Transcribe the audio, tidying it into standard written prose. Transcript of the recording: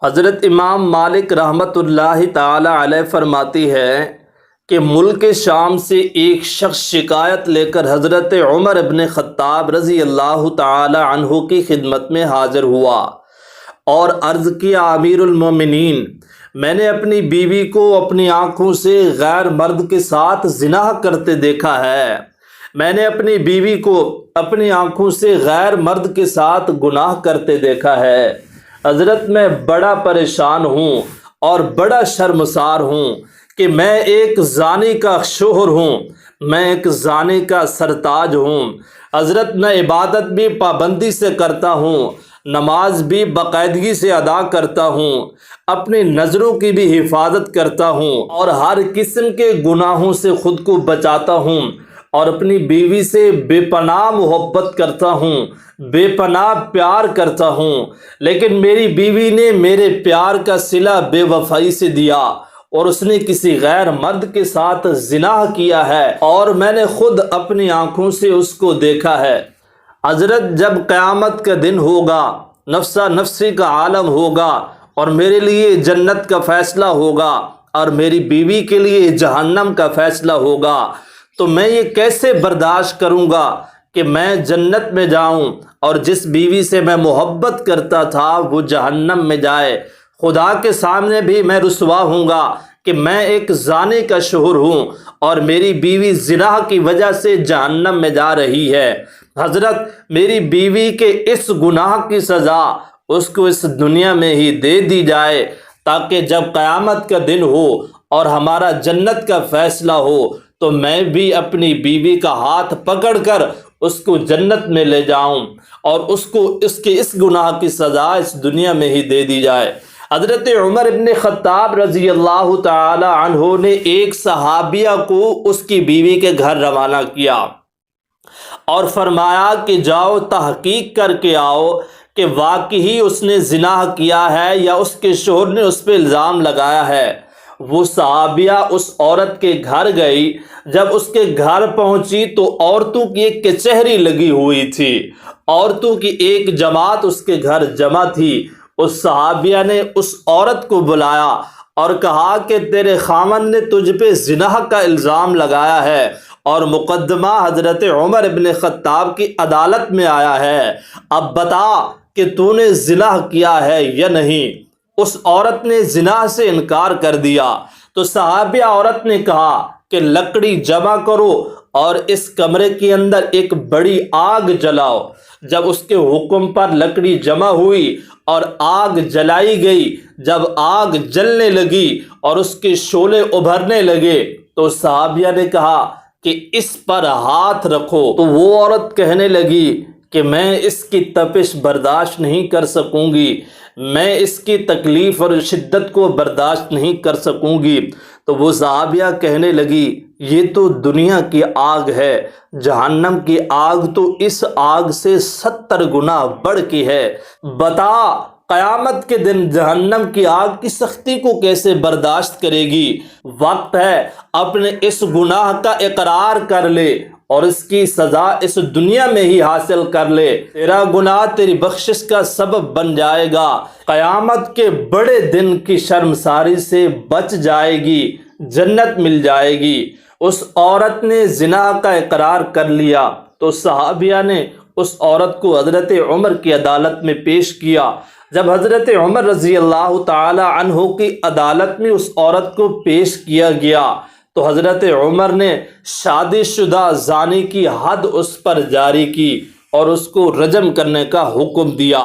حضرت امام مالک رحمۃ اللہ تعالی علیہ فرماتی ہے کہ ملک شام سے ایک شخص شکایت لے کر حضرت عمر ابن خطاب رضی اللہ تعالی عنہ کی خدمت میں حاضر ہوا اور عرض کیا، امیر المومنین، میں نے اپنی بیوی کو اپنی آنکھوں سے غیر مرد کے ساتھ زنا کرتے دیکھا ہے۔ میں نے اپنی بیوی کو اپنی آنکھوں سے غیر مرد کے ساتھ گناہ کرتے دیکھا ہے۔ حضرت، میں بڑا پریشان ہوں اور بڑا شرمسار ہوں کہ میں ایک زانی کا شوہر ہوں، میں ایک زانی کا سرتاج ہوں۔ حضرت، میں عبادت بھی پابندی سے کرتا ہوں، نماز بھی باقاعدگی سے ادا کرتا ہوں، اپنی نظروں کی بھی حفاظت کرتا ہوں اور ہر قسم کے گناہوں سے خود کو بچاتا ہوں اور اپنی بیوی سے بے پناہ محبت کرتا ہوں، بے پناہ پیار کرتا ہوں، لیکن میری بیوی نے میرے پیار کا صلہ بے وفائی سے دیا اور اس نے کسی غیر مرد کے ساتھ زنا کیا ہے اور میں نے خود اپنی آنکھوں سے اس کو دیکھا ہے۔ حضرت، جب قیامت کا دن ہوگا، نفسا نفسی کا عالم ہوگا اور میرے لیے جنت کا فیصلہ ہوگا اور میری بیوی کے لیے جہنم کا فیصلہ ہوگا، تو میں یہ کیسے برداشت کروں گا کہ میں جنت میں جاؤں اور جس بیوی سے میں محبت کرتا تھا وہ جہنم میں جائے؟ خدا کے سامنے بھی میں رسوا ہوں گا کہ میں ایک زانی کا شوہر ہوں اور میری بیوی زنا کی وجہ سے جہنم میں جا رہی ہے۔ حضرت، میری بیوی کے اس گناہ کی سزا اس کو اس دنیا میں ہی دے دی جائے تاکہ جب قیامت کا دن ہو اور ہمارا جنت کا فیصلہ ہو تو میں بھی اپنی بیوی کا ہاتھ پکڑ کر اس کو جنت میں لے جاؤں اور اس کو اس کے اس گناہ کی سزا اس دنیا میں ہی دے دی جائے۔ حضرت عمر ابن خطاب رضی اللہ تعالی عنہ نے ایک صحابیہ کو اس کی بیوی کے گھر روانہ کیا اور فرمایا کہ جاؤ تحقیق کر کے آؤ کہ واقعی اس نے زنا کیا ہے یا اس کے شوہر نے اس پہ الزام لگایا ہے۔ وہ صحابیہ اس عورت کے گھر گئی۔ جب اس کے گھر پہنچی تو عورتوں کی ایک کچہری لگی ہوئی تھی، عورتوں کی ایک جماعت اس کے گھر جمع تھی۔ اس صحابیہ نے اس عورت کو بلایا اور کہا کہ تیرے خامن نے تجھ پہ زنا کا الزام لگایا ہے اور مقدمہ حضرت عمر ابن خطاب کی عدالت میں آیا ہے، اب بتا کہ تو نے زنا کیا ہے یا نہیں۔ اس عورت نے زنا سے انکار کر دیا تو صحابیہ عورت نے کہا کہ لکڑی جمع کرو اور اس کمرے کے اندر ایک بڑی آگ جلاؤ۔ جب اس کے حکم پر لکڑی جمع ہوئی اور آگ جلائی گئی، جب آگ جلنے لگی اور اس کے شعلے ابھرنے لگے تو صحابیہ نے کہا کہ اس پر ہاتھ رکھو، تو وہ عورت کہنے لگی کہ میں اس کی تپش برداشت نہیں کر سکوں گی، میں اس کی تکلیف اور شدت کو برداشت نہیں کر سکوں گی۔ تو وہ صحابیہ کہنے لگی یہ تو دنیا کی آگ ہے، جہنم کی آگ تو اس آگ سے 70 گنا بڑھ کی ہے، بتا قیامت کے دن جہنم کی آگ کی سختی کو کیسے برداشت کرے گی؟ وقت ہے اپنے اس گناہ کا اقرار کر لے اور اس کی سزا اس دنیا میں ہی حاصل کر لے، تیرا گناہ تیری بخشش کا سبب بن جائے گا، قیامت کے بڑے دن کی شرمساری سے بچ جائے گی، جنت مل جائے گی۔ اس عورت نے زنا کا اقرار کر لیا تو صحابیہ نے اس عورت کو حضرت عمر کی عدالت میں پیش کیا۔ جب حضرت عمر رضی اللہ تعالی عنہ کی عدالت میں اس عورت کو پیش کیا گیا تو حضرت عمر نے شادی شدہ زانی کی حد اس پر جاری کی اور اس کو رجم کرنے کا حکم دیا۔